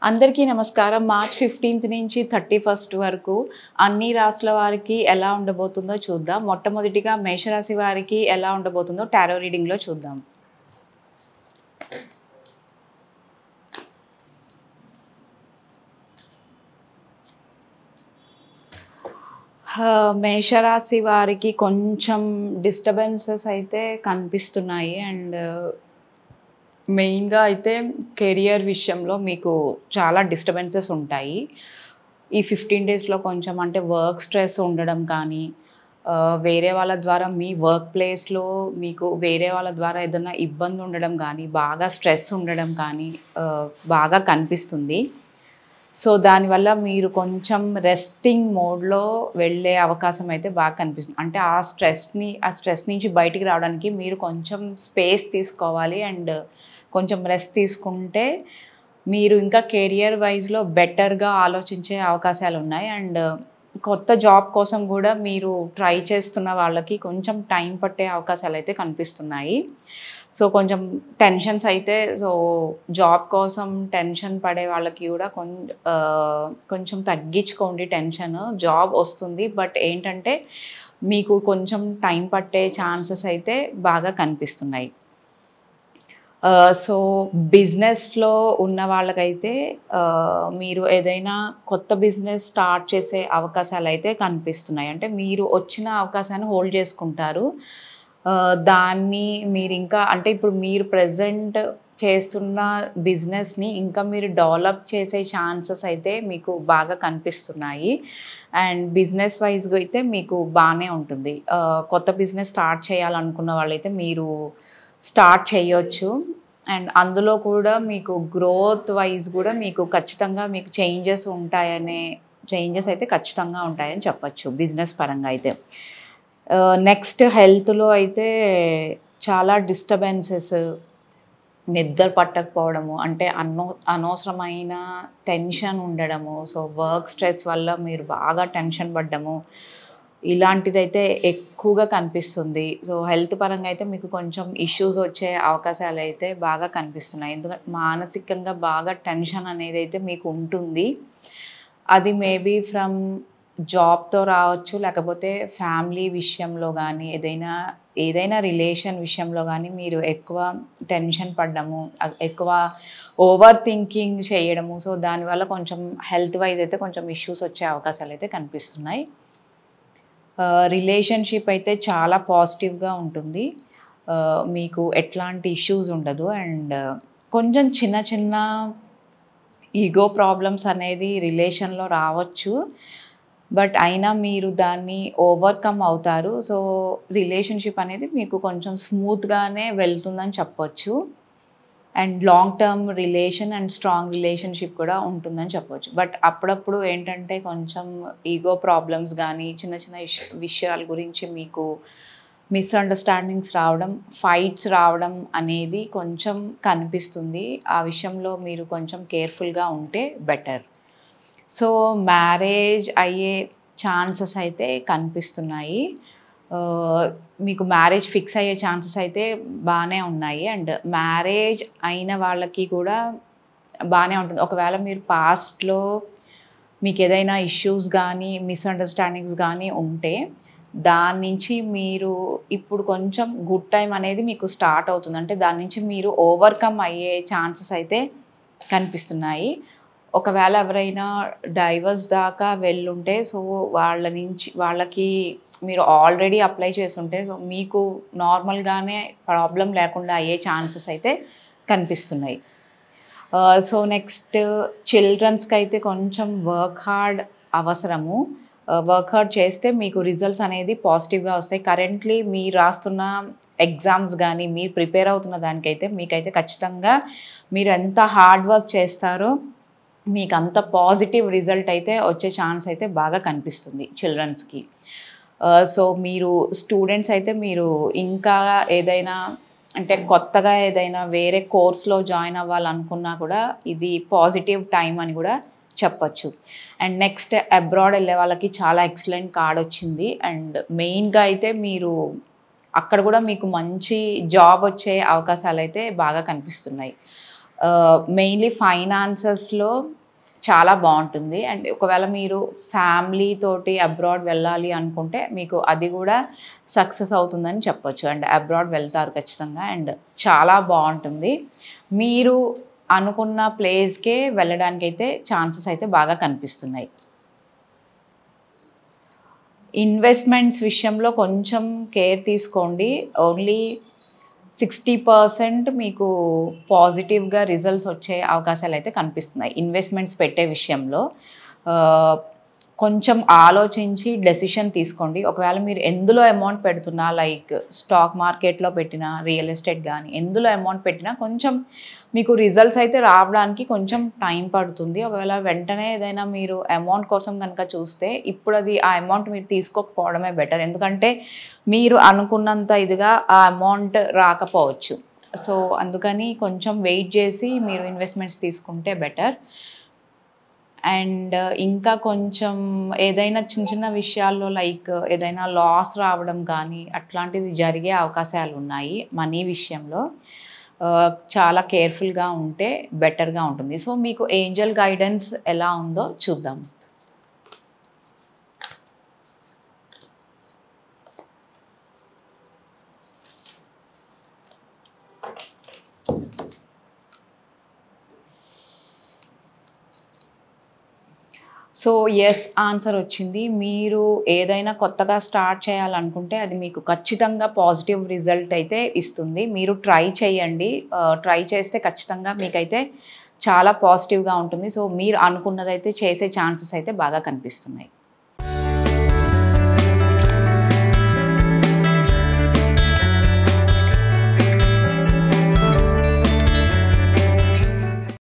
అందరికీ నమస్కారం. మార్చ్ 15 నుంచి 31 వరకు అన్ని రాశుల వారికి ఎలా ఉండబోతుందో చూద్దాం. మొట్టమొదటిగా మేషరాశి వారికి ఎలా ఉండబోతుందో టారో రీడింగ్‌లో చూద్దాం. మేషరాశి వారికి కొంచెం డిస్టర్బెన్సెస్ అయితే కనిపిస్తున్నాయి. మెయిన్‌గా అయితే కెరియర్ విషయంలో మీకు చాలా డిస్టర్బెన్సెస్ ఉంటాయి. ఈ 15 డేస్‌లో కొంచెం అంటే వర్క్ స్ట్రెస్ ఉండడం కానీ, వేరే వాళ్ళ ద్వారా మీ వర్క్ ప్లేస్‌లో మీకు వేరే వాళ్ళ ద్వారా ఏదన్నా ఇబ్బంది ఉండడం కానీ, బాగా స్ట్రెస్ ఉండడం కానీ బాగా కనిపిస్తుంది. సో, దానివల్ల మీరు కొంచెం రెస్టింగ్ మోడ్‌లో వెళ్ళే అవకాశం అయితే బాగా కనిపిస్తుంది. అంటే ఆ స్ట్రెస్ నుంచి బయటికి రావడానికి మీరు కొంచెం స్పేస్ తీసుకోవాలి. కొంచెం రెస్ట్ తీసుకుంటే మీరు ఇంకా కెరియర్ వైస్‌లో బెటర్‌గా ఆలోచించే అవకాశాలున్నాయి. కొత్త జాబ్ కోసం గూడా మీరు ట్రై చేస్తున్న వాళ్ళకి కొంచెం టైం పట్టే అవకాశాలైతే కనిపిస్తున్నాయి. సో, కొంచెం టెన్షన్స్ అయితే జాబ్ కోసం టెన్షన్ పడే వాళ్ళకి గూడా కొంచెం తగ్గించుకోండి టెన్షన్. జాబ్ వస్తుంది. బట్ ఏంటంటే మీకు కొంచెం టైం పట్టే ఛాన్సెస్ అయితే బాగా కనిపిస్తున్నాయి. సో, బిజినెస్‌లో ఉన్న వాళ్ళకైతే మీరు ఏదైనా కొత్త బిజినెస్ స్టార్ట్ చేసే అవకాశాలైతే కనిపిస్తున్నాయి. అంటే మీరు వచ్చిన అవకాశాన్ని హోల్డ్ చేసుకుంటారు. దాన్ని మీరింకా అంటే ఇప్పుడు మీరు ప్రెజెంట్ చేస్తున్న బిజినెస్‌ని ఇంకా మీరు డెవలప్ చేసే ఛాన్సెస్ అయితే మీకు బాగా కనిపిస్తున్నాయి. బిజినెస్ వైస్‌గా అయితే మీకు బానే ఉంటుంది. కొత్త బిజినెస్ స్టార్ట్ చేయాలనుకున్న వాళ్ళైతే మీరు స్టార్ట్ చేయొచ్చు. అందులో కూడా మీకు గ్రోత్ వైస్ గూడా మీకు ఖచ్చితంగా మీకు చేంజెస్ అయితే ఖచ్చితంగా ఉంటాయని చెప్పొచ్చు బిజినెస్ పరంగా అయితే. నెక్స్ట్ హెల్త్‌లో అయితే చాలా డిస్టర్బెన్సెస్, నిద్ర పట్టకపోవడము, అంటే అనవసరమైన టెన్షన్ ఉండడము, సో వర్క్ స్ట్రెస్ వల్ల మీరు బాగా టెన్షన్ పడ్డము, ఇలాంటిదైతే ఎక్కువగా కనిపిస్తుంది. సో, హెల్త్ పరంగా అయితే మీకు కొంచెం ఇష్యూస్ వచ్చే అవకాశాలైతే బాగా కనిపిస్తున్నాయి. ఎందుకంటే మానసికంగా బాగా టెన్షన్ అనేదైతే మీకు ఉంటుంది. అది మేబీ ఫ్రమ్ జాబ్‌తో రావచ్చు, లేకపోతే ఫ్యామిలీ విషయంలో గానీ, ఏదైనా రిలేషన్ విషయంలో గానీ మీరు ఎక్కువ టెన్షన్ పడ్డము, ఎక్కువ ఓవర్ థింకింగ్ చేయడము. సో, దానివల్ల కొంచెం హెల్త్ వైస్ అయితే కొంచెం ఇష్యూస్ వచ్చే అవకాశాలైతే కనిపిస్తున్నాయి. రిలేషన్‌షిప్ అయితే చాలా పాజిటివ్‌గా ఉంటుంది. మీకు ఎట్లాంటి ఇష్యూస్ ఉండదు. కొంచెం చిన్న చిన్న ఈగో ప్రాబ్లమ్స్ అనేది రిలేషన్‌లో రావచ్చు. బట్ అయినా మీరు దాన్ని ఓవర్‌కమ్ అవుతారు. సో, రిలేషన్‌షిప్ అనేది మీకు కొంచెం స్మూత్‌గానే వెళ్తుందని చెప్పొచ్చు. Long term relation strong relationship కూడా ఉంటుందని చెప్పొచ్చు. బట్ అప్పుడప్పుడు ఏంటంటే కొంచెం ఈగో ప్రాబ్లమ్స్ గానీ, చిన్న చిన్న విషయాల గురించి మీకు మిస్‌అండర్‌స్టాండింగ్స్ రావడం, ఫైట్స్ రావడం అనేది కొంచెం కనిపిస్తుంది. ఆ విషయంలో మీరు కొంచెం కేర్‌ఫుల్‌గా ఉంటే బెటర్. సో, మ్యారేజ్ అయ్యే ఛాన్సెస్ అయితే కనిపిస్తున్నాయి. మీకు మ్యారేజ్ ఫిక్స్ అయ్యే ఛాన్సెస్ అయితే బానే ఉన్నాయి. మ్యారేజ్ అయిన వాళ్ళకి కూడా బానే ఉంటుంది. ఒకవేళ మీరు పాస్ట్‌లో మీకేదైనా ఇష్యూస్ గానీ, మిస్‌అండర్‌స్టాండింగ్స్ గానీ ఉంటే, దాని నుంచి మీరు ఇప్పుడు కొంచెం గుడ్ టైమ్ అనేది మీకు స్టార్ట్ అవుతుంది. అంటే దాని నుంచి మీరు ఓవర్‌కమ్ అయ్యే ఛాన్సెస్ అయితే కనిపిస్తున్నాయి. ఒకవేళ ఎవరైనా డైవర్స్ దాకా వెళ్ళుంటే, సో, వాళ్ళకి మీరు ఆల్రెడీ అప్లై చేసుంటే, సో, మీకు నార్మల్‌గానే ప్రాబ్లమ్ లేకుండా అయ్యే ఛాన్సెస్ అయితే కనిపిస్తున్నాయి. సో, నెక్స్ట్ చిల్డ్రన్స్‌కైతే కొంచెం వర్క్ హార్డ్ అవసరము. వర్క్ హార్డ్ చేస్తే మీకు రిజల్ట్స్ అనేది పాజిటివ్‌గా వస్తాయి. కరెంట్‌లీ మీరు రాస్తున్న ఎగ్జామ్స్ గానీ, మీరు ప్రిపేర్ అవుతున్న దానికైతే మీకైతే ఖచ్చితంగా మీరు ఎంత హార్డ్ వర్క్ చేస్తారో మీకంత పాజిటివ్ రిజల్ట్ అయితే వచ్చే ఛాన్స్ అయితే బాగా కనిపిస్తుంది చిల్డ్రన్స్‌కి. సో, మీరు స్టూడెంట్స్ అయితే మీరు ఇంకా ఏదైనా అంటే కొత్తగా ఏదైనా వేరే కోర్స్‌లో జాయిన్ అవ్వాలనుకున్నా కూడా ఇది పాజిటివ్ టైమ్ అని కూడా చెప్పొచ్చు. నెక్స్ట్ అబ్రాడ్ ఎళ్ళే వాళ్ళకి చాలా ఎక్సలెంట్ కార్డ్ వచ్చింది. మెయిన్‌గా అయితే మీరు అక్కడ కూడా మీకు మంచి జాబ్ వచ్చే అవకాశాలైతే బాగా కనిపిస్తున్నాయి. మెయిన్లీ ఫైనాన్సెస్లో చాలా బాగుంటుంది. అండ్ ఒకవేళ మీరు ఫ్యామిలీ తోటి అబ్రాడ్ వెళ్ళాలి అనుకుంటే మీకు అది కూడా సక్సెస్ అవుతుందని చెప్పొచ్చు. అండ్ అబ్రాడ్ వెళ్తారు ఖచ్చితంగా. అండ్ చాలా బాగుంటుంది. మీరు అనుకున్న ప్లేస్కే వెళ్ళడానికైతే ఛాన్సెస్ అయితే బాగా కనిపిస్తున్నాయి. ఇన్వెస్ట్మెంట్స్ విషయంలో కొంచెం కేర్ తీసుకోండి. ఓన్లీ 60% మీకు పాజిటివ్గా రిజల్ట్స్ వచ్చే అవకాశాలు అయితే కనిపిస్తున్నాయి ఇన్వెస్ట్మెంట్స్ పెట్టే విషయంలో. కొంచెం ఆలోచించి డెసిషన్ తీసుకోండి. ఒకవేళ మీరు ఎందులో అమౌంట్ పెడుతున్నా, లైక్ స్టాక్ మార్కెట్లో పెట్టినా, రియల్ ఎస్టేట్ కానీ ఎందులో అమౌంట్ పెట్టినా కొంచెం మీకు రిజల్ట్స్ అయితే రావడానికి కొంచెం టైం పడుతుంది. ఒకవేళ వెంటనే ఏదైనా మీరు అమౌంట్ కోసం కనుక చూస్తే ఇప్పుడు అది ఆ అమౌంట్ మీరు తీసుకోకపోవడమే బెటర్. ఎందుకంటే మీరు అనుకున్నంత ఇదిగా ఆ అమౌంట్ రాకపోవచ్చు. సో అందుకని కొంచెం వెయిట్ చేసి మీరు ఇన్వెస్ట్మెంట్స్ తీసుకుంటే బెటర్. అండ్ ఇంకా కొంచెం ఏదైనా చిన్న చిన్న విషయాల్లో లైక్ ఏదైనా లాస్ రావడం కానీ అట్లాంటిది జరిగే అవకాశాలు ఉన్నాయి మనీ విషయంలో. చాలా కేర్ఫుల్గా ఉంటే బెటర్గా ఉంటుంది. సో మీకు ఏంజల్ గైడెన్స్ ఎలా ఉందో చూద్దాం. సో ఎస్ ఆన్సర్ వచ్చింది. మీరు ఏదైనా కొత్తగా స్టార్ట్ చేయాలనుకుంటే అది మీకు ఖచ్చితంగా పాజిటివ్ రిజల్ట్ అయితే ఇస్తుంది. మీరు ట్రై చేయండి. ట్రై చేస్తే ఖచ్చితంగా మీకైతే చాలా పాజిటివ్గా ఉంటుంది. సో మీరు అనుకున్నదైతే చేసే ఛాన్సెస్ అయితే బాగా కనిపిస్తున్నాయి.